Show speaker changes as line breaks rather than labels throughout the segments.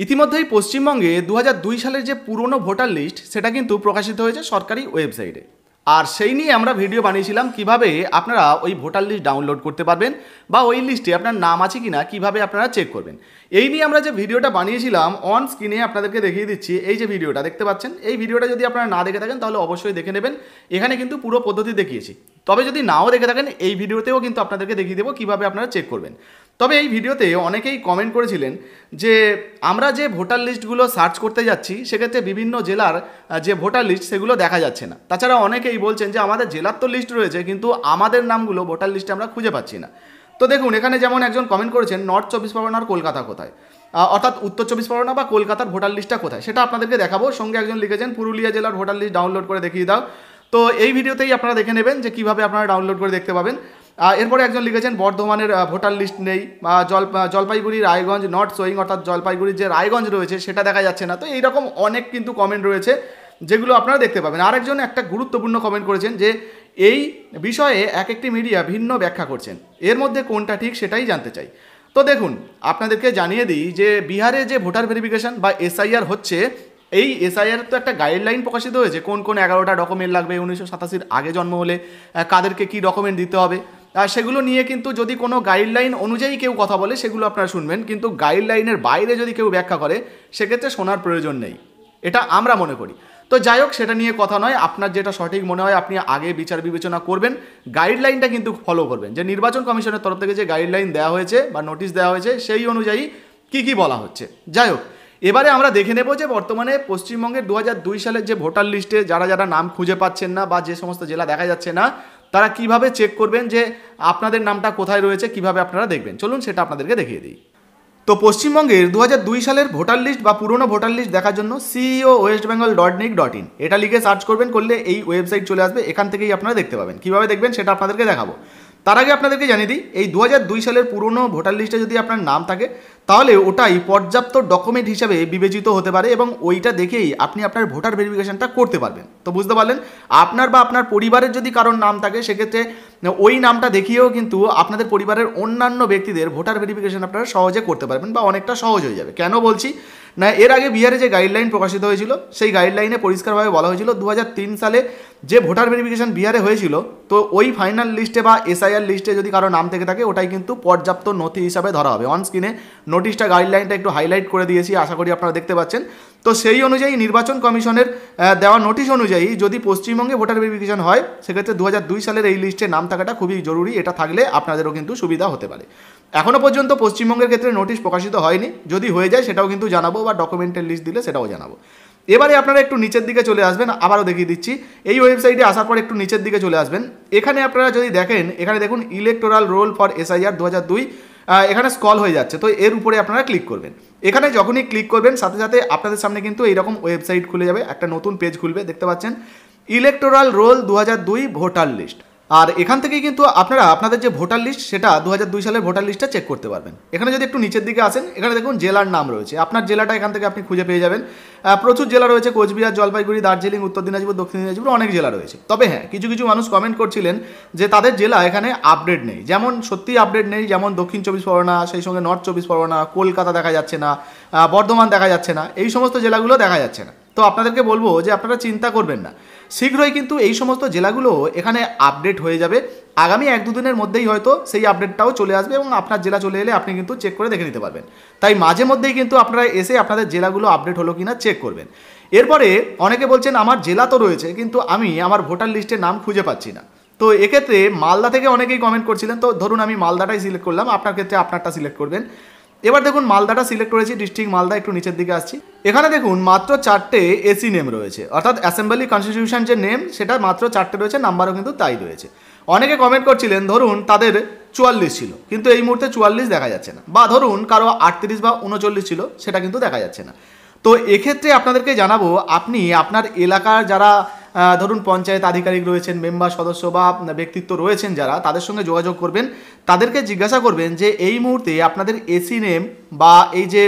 ইতিমধ্যেই পশ্চিমবঙ্গে 2002 সালের যে পুরনো ভোটার লিস্ট সেটা কিন্তু প্রকাশিত হয়েছে সরকারি ওয়েবসাইটে। আর সেই নিয়ে আমরা ভিডিও বানিয়েছিলাম কিভাবে আপনারা ওই ভোটার লিস্ট ডাউনলোড করতে পারবেন বা ওই লিস্টে আপনার নাম আছে কিনা কিভাবে আপনারা চেক করবেন। এই নিয়ে আমরা যে ভিডিওটা বানিয়েছিলাম অন স্ক্রিনে আপনাদেরকে দেখিয়ে দিচ্ছি। এই যে ভিডিওটা দেখতে পাচ্ছেন, এই ভিডিওটা যদি আপনারা না দেখে থাকেন তাহলে অবশ্যই দেখে নেবেন। এখানে কিন্তু পুরো পদ্ধতি দেখিয়েছি। তবে যদি নাও দেখে থাকেন এই ভিডিওতেও কিন্তু আপনাদেরকে দেখিয়ে দেবো কীভাবে আপনারা চেক করবেন। তবে এই ভিডিওতে অনেকেই কমেন্ট করেছিলেন যে আমরা যে ভোটার লিস্টগুলো সার্চ করতে যাচ্ছি সেক্ষেত্রে বিভিন্ন জেলার যে ভোটার লিস্ট সেগুলো দেখা যাচ্ছে না। তাছাড়া অনেকেই বলছেন যে আমাদের জেলার তো লিস্ট রয়েছে কিন্তু আমাদের নামগুলো ভোটার লিস্টে আমরা খুঁজে পাচ্ছি না। তো দেখুন এখানে যেমন একজন কমেন্ট করেছেন নর্থ 24 পরগনার কলকাতা কোথায়, অর্থাৎ উত্তর 24 পরগনা বা কলকাতার ভোটার লিস্টটা কোথায় সেটা আপনাদেরকে দেখাবো। সঙ্গে একজন লিখেছেন পুরুলিয়া জেলার ভোটার লিস্ট ডাউনলোড করে দেখিয়ে দাও। তো এই ভিডিওতেই আপনারা দেখে নেবেন যে কীভাবে আপনারা ডাউনলোড করে দেখতে পাবেন। এরপরে একজন লিখেছেন বর্ধমানের ভোটার লিস্ট নেই, বা জলপাইগুড়ি রায়গঞ্জ নট শোয়িং, অর্থাৎ জলপাইগুড়ির যে রায়গঞ্জ রয়েছে সেটা দেখা যাচ্ছে না। তো এইরকম অনেক কিন্তু কমেন্ট রয়েছে যেগুলো আপনারা দেখতে পাবেন। আরেকজন একটা গুরুত্বপূর্ণ কমেন্ট করেছেন যে এই বিষয়ে এক একটি মিডিয়া ভিন্ন ব্যাখ্যা করছেন, এর মধ্যে কোনটা ঠিক সেটাই জানতে চাই। তো দেখুন আপনাদেরকে জানিয়ে দিই যে বিহারে যে ভোটার ভেরিফিকেশন বা এসআইআর হচ্ছে, এই এসআইআর তো একটা গাইডলাইন প্রকাশিত হয়েছে কোন কোন 11টা ডকুমেন্ট লাগবে, 1987 আগে জন্ম হলে কাদেরকে কী ডকুমেন্ট দিতে হবে। সেগুলো নিয়ে কিন্তু যদি কোনো গাইডলাইন অনুযায়ী কেউ কথা বলে সেগুলো আপনারা শুনবেন, কিন্তু গাইডলাইনের বাইরে যদি কেউ ব্যাখ্যা করে সেক্ষেত্রে শোনার প্রয়োজন নেই, এটা আমরা মনে করি। তো যাই হোক সেটা নিয়ে কথা নয়, আপনার যেটা সঠিক মনে হয় আপনি আগে বিচার বিবেচনা করবেন, গাইডলাইনটা কিন্তু ফলো করবেন। যে নির্বাচন কমিশনের তরফ থেকে যে গাইডলাইন দেওয়া হয়েছে বা নোটিশ দেওয়া হয়েছে সেই অনুযায়ী কি বলা হচ্ছে। যাই হোক এবারে আমরা দেখে নেব যে বর্তমানে পশ্চিমবঙ্গের 2002 সালের যে ভোটার লিস্টে যারা যারা নাম খুঁজে পাচ্ছেন না বা যে সমস্ত জেলা দেখা যাচ্ছে না তারা কিভাবে চেক করবেন যে আপনাদের নামটা কোথায় রয়েছে, কিভাবে আপনারা দেখবেন। চলুন সেটা আপনাদেরকে দেখিয়ে দিই। তো পশ্চিমবঙ্গের 2002 সালের ভোটার লিস্ট বা পুরনো ভোটার লিস্ট দেখার জন্য ceo.westbengal.nic.in এটা লিখে সার্চ করবেন, করলে এই ওয়েবসাইট চলে আসবে। এখান থেকেই আপনারা দেখতে পাবেন। কিভাবে দেখবেন সেটা আপনাদেরকে দেখাবো। তার আগে আপনাদেরকে জানিয়ে দিই এই 2002 সালের পুরনো ভোটার লিস্টে যদি আপনার নাম থাকে তাহলে ওটাই পর্যাপ্ত ডকুমেন্ট হিসাবে বিবেচিত হতে পারে এবং ওইটা দেখেই আপনি আপনার ভোটার ভেরিফিকেশনটা করতে পারবেন। তো বুঝতে পারলেন, আপনার বা আপনার পরিবারের যদি কারোর নাম থাকে সেক্ষেত্রে ওই নামটা দেখিয়েও কিন্তু আপনাদের পরিবারের অন্যান্য ব্যক্তিদের ভোটার ভেরিফিকেশন আপনারা সহজে করতে পারবেন বা অনেকটা সহজ হয়ে যাবে। কেন বলছি না, এর আগে বিহারে যে গাইডলাইন প্রকাশিত হয়েছিল সেই গাইডলাইনে পরিষ্কারভাবে বলা হয়েছিল 2003 সালে যে ভোটার ভেরিফিকেশন বিহারে হয়েছিল তো ওই ফাইনাল লিস্টে বা এসআইআর লিস্টে যদি কারো নাম থেকে থাকে ওটাই কিন্তু পর্যাপ্ত নথি হিসাবে ধরা হবে। অন স্ক্রিনে নোটিশটা গাইডলাইনটা একটু হাইলাইট করে দিয়েছি, আশা করি আপনারা দেখতে পাচ্ছেন। তো সেই অনুযায়ী নির্বাচন কমিশনের দেওয়া নোটিশ অনুযায়ী যদি পশ্চিমবঙ্গে ভোটার ভেরিফিকেশন হয় সেক্ষেত্রে 2002 সালের এই লিস্টে নাম থাকাটা খুবই জরুরি। এটা থাকলে আপনাদেরও কিন্তু সুবিধা হতে পারে। এখনও পর্যন্ত পশ্চিমবঙ্গের ক্ষেত্রে নোটিশ প্রকাশিত হয়নি, যদি হয়ে যায় সেটাও কিন্তু জানাবো, বা ডকুমেন্টের লিস্ট দিলে সেটাও জানাবো। এবারে আপনারা একটু নিচের দিকে চলে আসবেন, আবারও দেখিয়ে দিচ্ছি। এই ওয়েবসাইটে আসার পর একটু নিচের দিকে চলে আসবেন। এখানে আপনারা যদি দেখেন, এখানে দেখুন ইলেকটোরাল রোল ফর এসআইআর 2002, এখানে স্ক্রল হয়ে যাচ্ছে। তো এর উপরে আপনারা ক্লিক করবেন। এখানে যখনই ক্লিক করবেন সাথে সাথে আপনাদের সামনে কিন্তু এইরকম ওয়েবসাইট খুলে যাবে, একটা নতুন পেজ খুলবে, দেখতে পাচ্ছেন ইলেকটোরাল রোল 2002 ভোটার লিস্ট। আর এখান থেকেই কিন্তু আপনারা আপনাদের যে ভোটার লিস্ট সেটা 2002 সালের ভোটার লিস্টটা চেক করতে পারবেন। এখানে যদি একটু নিচের দিকে আসেন, এখানে দেখুন জেলার নাম রয়েছে, আপনার জেলাটা এখান থেকে আপনি খুঁজে পেয়ে যাবেন। প্রচুর জেলা রয়েছে, কোচবিহার, জলপাইগুড়ি, দার্জিলিং, উত্তর দিনাজপুর, দক্ষিণ দিনাজপুর, অনেক জেলা রয়েছে। তবে হ্যাঁ, কিছু কিছু মানুষ কমেন্ট করছিলেন যে তাদের জেলা এখানে আপডেট নেই, যেমন সত্যি আপডেট নেই, যেমন দক্ষিণ 24 পরগনা, সেই সঙ্গে নর্থ 24 পরগনা, কলকাতা দেখা যাচ্ছে না, বর্ধমান দেখা যাচ্ছে না, এই সমস্ত জেলাগুলো দেখা যাচ্ছে না। তো আপনাদেরকে বলবো যে আপনারা চিন্তা করবেন না, শীঘ্রই কিন্তু এই সমস্ত জেলাগুলো এখানে আপডেট হয়ে যাবে। আগামী 1-2 দিনের মধ্যেই হয়তো সেই আপডেটটাও চলে আসবে এবং আপনার জেলা চলে এলে আপনি কিন্তু চেক করে দেখে নিতে পারবেন। তাই মাঝে মধ্যেই কিন্তু আপনারা এসে আপনাদের জেলাগুলো আপডেট হলো কিনা চেক করবেন। এরপরে অনেকে বলছেন আমার জেলা তো রয়েছে কিন্তু আমি আমার ভোটার লিস্টে নাম খুঁজে পাচ্ছি না। তো এক্ষেত্রে মালদা থেকে অনেকেই কমেন্ট করছিলেন। তো ধরুন আমি মালদাটাই সিলেক্ট করলাম, আপনার ক্ষেত্রে আপনারটা সিলেক্ট করবেন। এবার দেখুন মালদাটা সিলেক্ট করেছি, ডিস্ট্রিক্ট মালদা। একটু নিচের দিকে আসছি, এখানে দেখুন মাত্র 4টে এসি নেম রয়েছে, অর্থাৎ অ্যাসেম্বলি কনস্টিটিউশন যে নেম সেটা মাত্র 4টে রয়েছে, নাম্বারও কিন্তু তাই রয়েছে। অনেকে কমেন্ট করছিলেন ধরুন তাদের 44 ছিল কিন্তু এই মুহূর্তে 44 দেখা যাচ্ছে না, বা ধরুন কারো 38 বা 39 ছিল সেটা কিন্তু দেখা যাচ্ছে না। তো এক্ষেত্রে আপনাদেরকে জানাবো, আপনি আপনার এলাকার যারা ধরুন পঞ্চায়েত আধিকারিক রয়েছেন, মেম্বার সদস্য বা ব্যক্তিত্ব রয়েছেন যারা, তাদের সঙ্গে যোগাযোগ করবেন, তাদেরকে জিজ্ঞাসা করবেন যে এই মুহূর্তে আপনাদের এসি নেম বা এই যে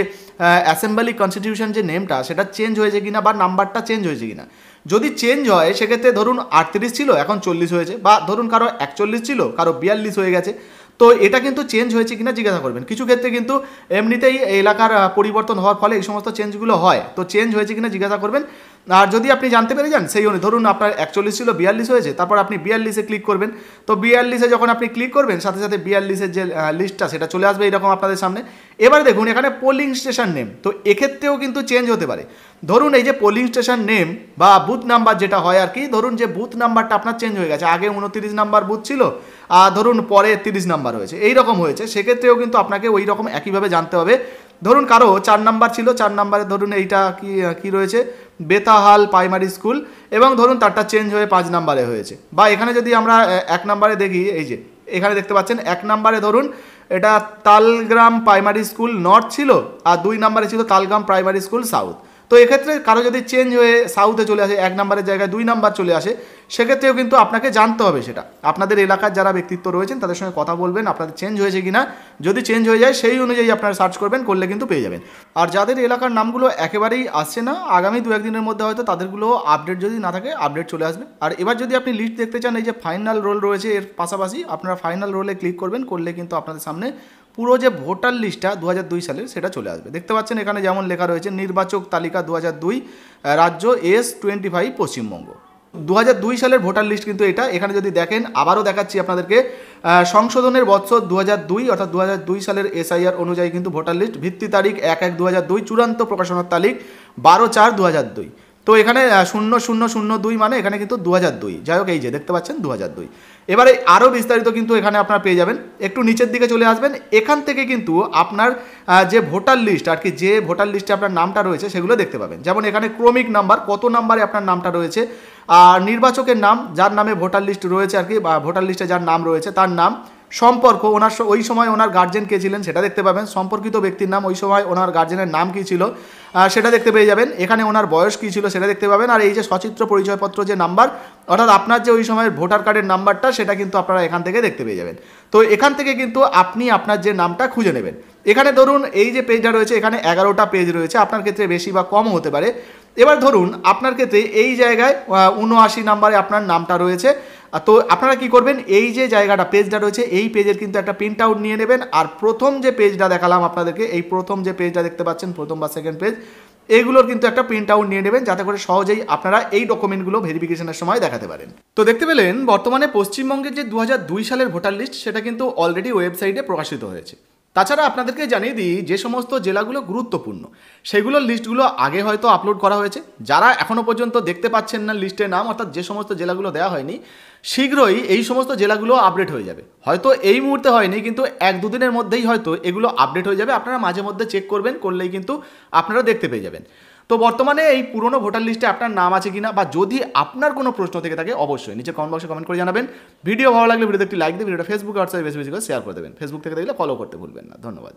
অ্যাসেম্বলি কনস্টিটিউশন যে নেমটা সেটা চেঞ্জ হয়েছে কিনা বা নাম্বারটা চেঞ্জ হয়েছে কিনা। যদি চেঞ্জ হয় সেক্ষেত্রে ধরুন 38 ছিল এখন 40 হয়েছে, বা ধরুন কারো 41 ছিল কারো 42 হয়ে গেছে। তো এটা কিন্তু চেঞ্জ হয়েছে কিনা জিজ্ঞাসা করবেন। কিছু ক্ষেত্রে কিন্তু এমনিতেই এলাকার পরিবর্তন হওয়ার ফলে এই সমস্ত চেঞ্জগুলো হয়, তো চেঞ্জ হয়েছে কিনা জিজ্ঞাসা করবেন। আর যদি আপনি জানতে পেরে যান সেই অনুযায়ী, ধরুন আপনার 41 ছিল 42 হয়েছে, তারপর আপনি 42-এ ক্লিক করবেন। তো 42-এ যখন আপনি ক্লিক করবেন সাথে সাথে 42-এর যে লিস্টটা সেটা চলে আসবে এরকম আপনাদের সামনে। এবার দেখুন এখানে পোলিং স্টেশন নেম, তো এক্ষেত্রেও কিন্তু চেঞ্জ হতে পারে। ধরুন এই যে পোলিং স্টেশন নেম বা বুথ নাম্বার যেটা হয় আর কি, ধরুন যে বুথ নাম্বারটা আপনার চেঞ্জ হয়ে গেছে, আগে 29 নাম্বার বুথ ছিল আর ধরুন পরে 30 নাম্বার হয়েছে, এইরকম হয়েছে, সেক্ষেত্রেও কিন্তু আপনাকে ওই রকম একইভাবে জানতে হবে। ধরুন কারো 4 নাম্বার ছিল, 4 নাম্বারে ধরুন এইটা কি রয়েছে, বেতাহাল প্রাইমারি স্কুল, এবং ধরুন তারটা চেঞ্জ হয়ে 5 নাম্বারে হয়েছে। বা এখানে যদি আমরা 1 নাম্বারে দেখি, এই যে এখানে দেখতে পাচ্ছেন 1 নাম্বারে ধরুন এটা তালগ্রাম প্রাইমারি স্কুল নর্থ ছিল, আর 2 নাম্বারে ছিল তালগ্রাম প্রাইমারি স্কুল সাউথ। তো এক্ষেত্রে কারো যদি চেঞ্জ হয়ে সাউথে চলে আসে, 1 নাম্বারের জায়গায় 2 নাম্বার চলে আসে, সেক্ষেত্রেও কিন্তু আপনাকে জানতে হবে সেটা। আপনাদের এলাকার যারা ব্যক্তিত্ব রয়েছেন তাদের সঙ্গে কথা বলবেন আপনাদের চেঞ্জ হয়েছে কিনা, যদি চেঞ্জ হয়ে যায় সেই অনুযায়ী আপনারা সার্চ করবেন, করলে কিন্তু পেয়ে যাবেন। আর যাদের এলাকার নামগুলো একেবারেই আসছে না, আগামী 2-1 দিনের মধ্যে হয়তো তাদেরগুলো আপডেট যদি না থাকে আপডেট চলে আসবে। আর এবার যদি আপনি লিস্ট দেখতে চান, এই যে ফাইনাল রোল রয়েছে এর পাশাপাশি আপনারা ফাইনাল রোলে ক্লিক করবেন, করলে কিন্তু আপনাদের সামনে পুরো যে ভোটার লিস্টটা 2002 সালের সেটা চলে আসবে। দেখতে পাচ্ছেন এখানে যেমন লেখা রয়েছে নির্বাচক তালিকা 2002 রাজ্য S25 পশ্চিমবঙ্গ। 2002 সালের ভোটার লিস্ট কিন্তু এটা। এখানে যদি দেখেন, আবারও দেখাচ্ছি আপনাদেরকে, সংশোধনের বৎসর 2002 অর্থাৎ 2002 সালের SIR অনুযায়ী কিন্তু ভোটার লিস্ট, ভিত্তি তারিখ 1-1-2002, চূড়ান্ত প্রকাশনার তারিখ 12-4-2002। তো এখানে 0002 মানে এখানে কিন্তু 2002, যাই হোক এই যে দেখতে পাচ্ছেন 2002। এবারে আরও বিস্তারিত কিন্তু এখানে আপনারা পেয়ে যাবেন। একটু নিচের দিকে চলে আসবেন, এখান থেকে কিন্তু আপনার যে ভোটার লিস্ট আর কি, যে ভোটার লিস্টে আপনার নামটা রয়েছে সেগুলো দেখতে পাবেন। যেমন এখানে ক্রমিক নাম্বার, কত নাম্বারে আপনার নামটা রয়েছে, আর নির্বাচকের নাম, যার নামে ভোটার লিস্ট রয়েছে আর কি, বা ভোটার লিস্টে যার নাম রয়েছে তার নাম, সম্পর্ক, ওনার ওই সময় ওনার গার্জেন কে ছিলেন সেটা দেখতে পাবেন, সম্পর্কিত ব্যক্তির নাম, ওই সময় ওনার গার্জেনের নাম কী ছিল সেটা দেখতে পেয়ে যাবেন, এখানে ওনার বয়স কী ছিল সেটা দেখতে পাবেন। আর এই যে সচিত্র পরিচয়পত্র যে নাম্বার, অর্থাৎ আপনার যে ওই সময়ের ভোটার কার্ডের নাম্বারটা, সেটা কিন্তু আপনারা এখান থেকে দেখতে পেয়ে যাবেন। তো এখান থেকে কিন্তু আপনি আপনার যে নামটা খুঁজে নেবেন। এখানে ধরুন এই যে পেজটা রয়েছে, এখানে 11টা পেজ রয়েছে, আপনার ক্ষেত্রে বেশি বা কমও হতে পারে। এবার ধরুন আপনার ক্ষেত্রে এই জায়গায় 79 নাম্বারে আপনার নামটা রয়েছে, তো আপনারা কি করবেন, এই যে জায়গাটা পেজটা রয়েছে এই পেজের কিন্তু একটা প্রিন্ট আউট নিয়ে নেবেন। আর প্রথম যে পেজটা দেখালাম আপনাদেরকে, এই প্রথম যে পেজটা দেখতে পাচ্ছেন, প্রথম বা সেকেন্ড পেজ, এইগুলোর কিন্তু একটা প্রিন্ট আউট নিয়ে নেবেন, যাতে করে সহজেই আপনারা এই ডকুমেন্টগুলো ভেরিফিকেশনের সময় দেখাতে পারেন। তো দেখতে পেলেন বর্তমানে পশ্চিমবঙ্গের যে 2002 সালের ভোটার লিস্ট সেটা কিন্তু অলরেডি ওয়েবসাইটে প্রকাশিত হয়েছে। তাছাড়া আপনাদেরকে জানিয়ে দিই, যে সমস্ত জেলাগুলো গুরুত্বপূর্ণ সেগুলোর লিস্টগুলো আগে হয়তো আপলোড করা হয়েছে। যারা এখনও পর্যন্ত দেখতে পাচ্ছেন না লিস্টের নাম, অর্থাৎ যে সমস্ত জেলাগুলো দেওয়া হয়নি, শীঘ্রই এই সমস্ত জেলাগুলো আপডেট হয়ে যাবে। হয়তো এই মুহূর্তে হয়নি, কিন্তু 1-2 দিনের মধ্যেই হয়তো এগুলো আপডেট হয়ে যাবে। আপনারা মাঝে মধ্যে চেক করবেন, করলেই কিন্তু আপনারা দেখতে পেয়ে যাবেন। তো বর্তমানে এই পুরনো ভোটার লিস্টে আপনার নাম আছে কিনা, বা যদি আপনার কোনো প্রশ্ন থেকে থাকে অবশ্যই নিচে কমেন্ট বক্সে কমেন্ট করে জানাবেন। ভিডিও ভালো লাগলে ভিডিওতে একটি লাইক দিয়ে ভিডিওটা ফেসবুকে হোয়াটসঅ্যাপে বেশি বেশি করে শেয়ার করে দেবেন। ফেসবুক থেকে দেখলে ফলো করতে ভুলবেন না। ধন্যবাদ।